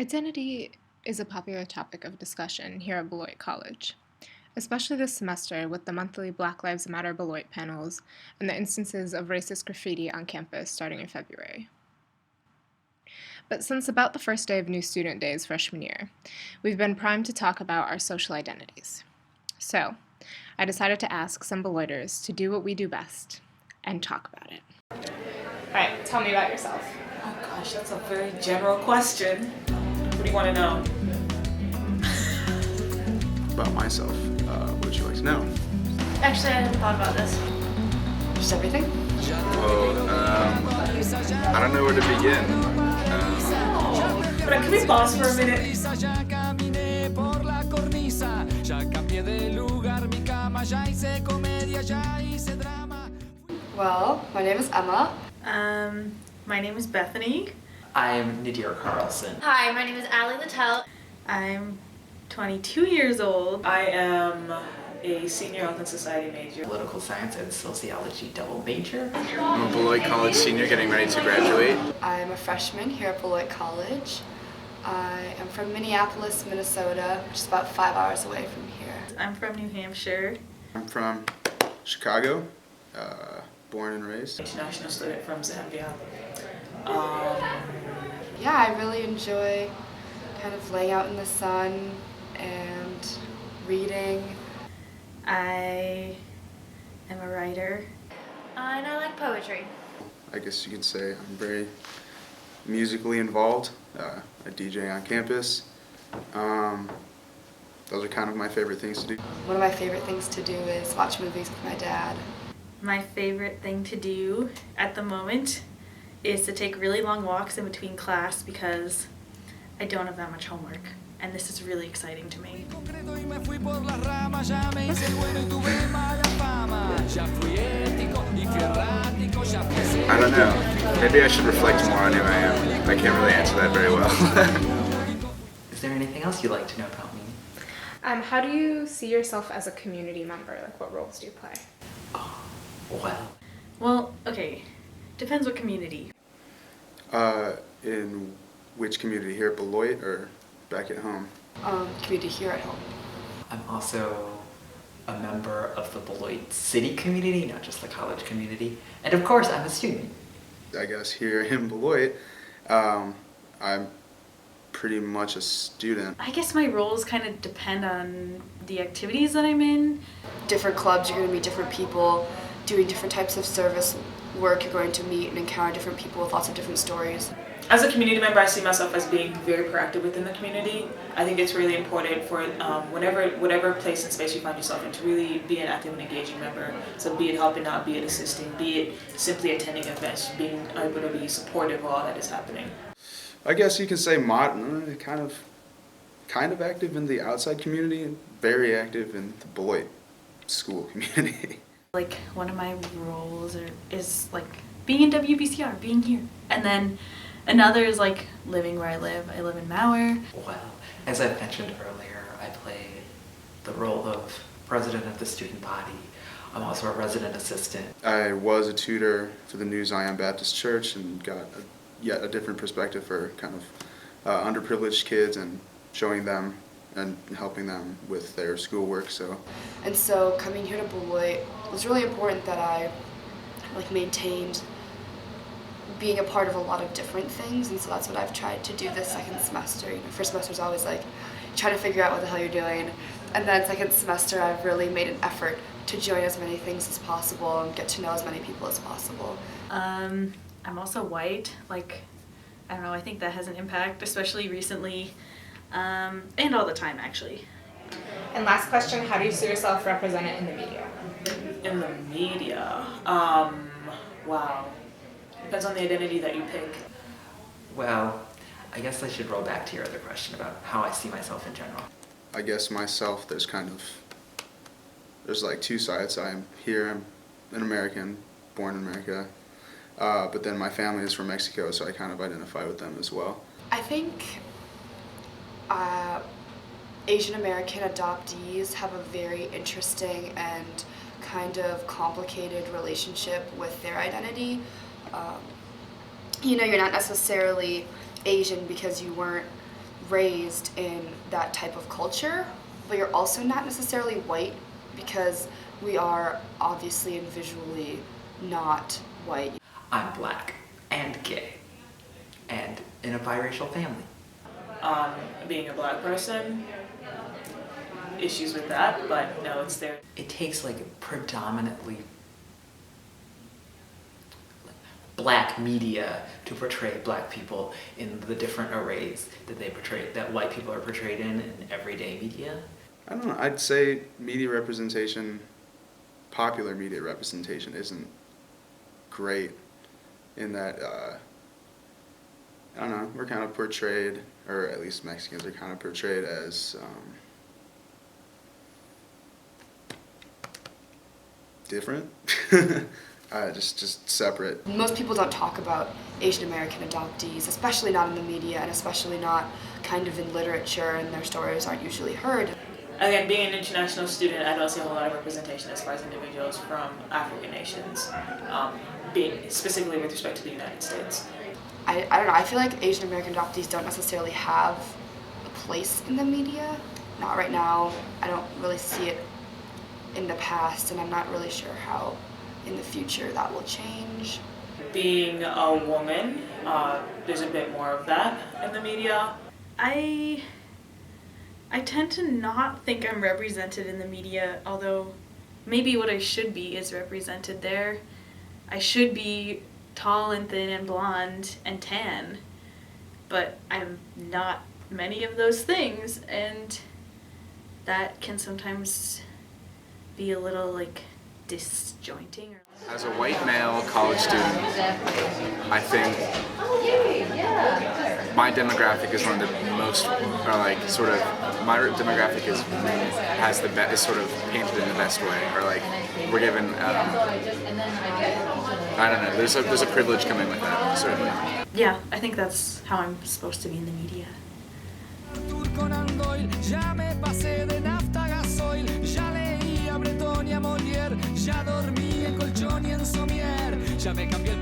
Identity is a popular topic of discussion here at Beloit College, especially this semester with the monthly Black Lives Matter Beloit panels and the instances of racist graffiti on campus starting in February. But since about the first day of New Student Days freshman year, we've been primed to talk about our social identities. So, I decided to ask some Beloiters to do what we do best and talk about it. All right, tell me about yourself. Oh gosh, that's a very general question. What do you want to know? About myself, what would you like to know? Actually, I hadn't thought about this. Just everything? Well, I don't know where to begin. But can we pause for a minute? Well, my name is Emma. My name is Bethany. I'm Nadir Carlson. Hi, my name is Allie Littell. I'm 22 years old. I am a senior health and society major. Political science and sociology double major. I'm a Beloit College senior getting ready to graduate. I'm a freshman here at Beloit College. I am from Minneapolis, Minnesota, which is about 5 hours away from here. I'm from New Hampshire. I'm from Chicago, born and raised. International student from Zambia. Yeah, I really enjoy kind of laying out in the sun and reading. I am a writer. And I like poetry. I guess you could say I'm very musically involved. I DJ on campus. Those are kind of my favorite things to do. One of my favorite things to do is watch movies with my dad. My favorite thing to do at the moment is to take really long walks in between class because I don't have that much homework. And this is really exciting to me. I don't know. Maybe I should reflect more on who I am. I can't really answer that very well. Is there anything else you'd like to know about me? How do you see yourself as a community member? Like, what roles do you play? Well, okay. Depends what community. In which community? Here at Beloit or back at home? Community here at home. I'm also a member of the Beloit city community, not just the college community. And of course, I'm a student. I guess here in Beloit, I'm pretty much a student. I guess my roles kind of depend on the activities that I'm in. Different clubs, you're going to meet different people, doing different types of service work. You're going to meet and encounter different people with lots of different stories. As a community member, I see myself as being very proactive within the community. I think it's really important for whatever place and space you find yourself in to really be an active and engaging member. So be it helping out, be it assisting, be it simply attending events, being able to be supportive of all that is happening. I guess you can say kind of active in the outside community and very active in the Beloit school community. Like, one of my roles is like being in WBCR, being here. And then another is like living where I live. I live in Mauer. Well, as I mentioned earlier, I play the role of president of the student body. I'm also a resident assistant. I was a tutor for the New Zion Baptist Church and got yet a different perspective for kind of underprivileged kids and showing them and helping them with their schoolwork. And so coming here to Beloit, it was really important that I maintained being a part of a lot of different things, and so that's what I've tried to do this second semester. First semester is always like trying to figure out what the hell you're doing, and then second semester I've really made an effort to join as many things as possible and get to know as many people as possible. I'm also white. Like, I don't know, I think that has an impact, especially recently, and all the time actually. And last question, how do you see yourself represented in the media? In the media, wow. Depends on the identity that you pick. Well, I guess I should roll back to your other question about how I see myself in general. I guess myself, there's like two sides. I'm an American, born in America, but then my family is from Mexico, so I kind of identify with them as well. I think Asian American adoptees have a very interesting and kind of complicated relationship with their identity. You're not necessarily Asian because you weren't raised in that type of culture, but you're also not necessarily white because we are obviously and visually not white. I'm black and gay and in a biracial family. Being a black person, issues with that, but no, it's there. It takes like predominantly black media to portray black people in the different arrays that white people are portrayed in everyday media. I don't know, I'd say media representation, popular media representation isn't great in that, I don't know, we're kind of portrayed, or at least Mexicans are kind of portrayed as different, just separate. Most people don't talk about Asian American adoptees, especially not in the media and especially not kind of in literature, and their stories aren't usually heard. Again, being an international student, I don't see a whole lot of representation as far as individuals from African nations, being specifically with respect to the United States. I don't know, I feel like Asian American adoptees don't necessarily have a place in the media. Not right now. I don't really see it in the past, and I'm not really sure how in the future that will change. Being a woman, there's a bit more of that in the media. I tend to not think I'm represented in the media, although maybe what I should be is represented there. I should be tall and thin and blonde and tan, but I'm not many of those things, and that can sometimes be a little like disjointing. As a white male college student, I think my demographic is one of the most, or like sort of, my demographic is sort of painted in the best way, or like we're given, I don't know, there's a privilege coming with that, certainly. Yeah, I think that's how I'm supposed to be in the media. Ya dormí en colchón y en somier, ya me cambié el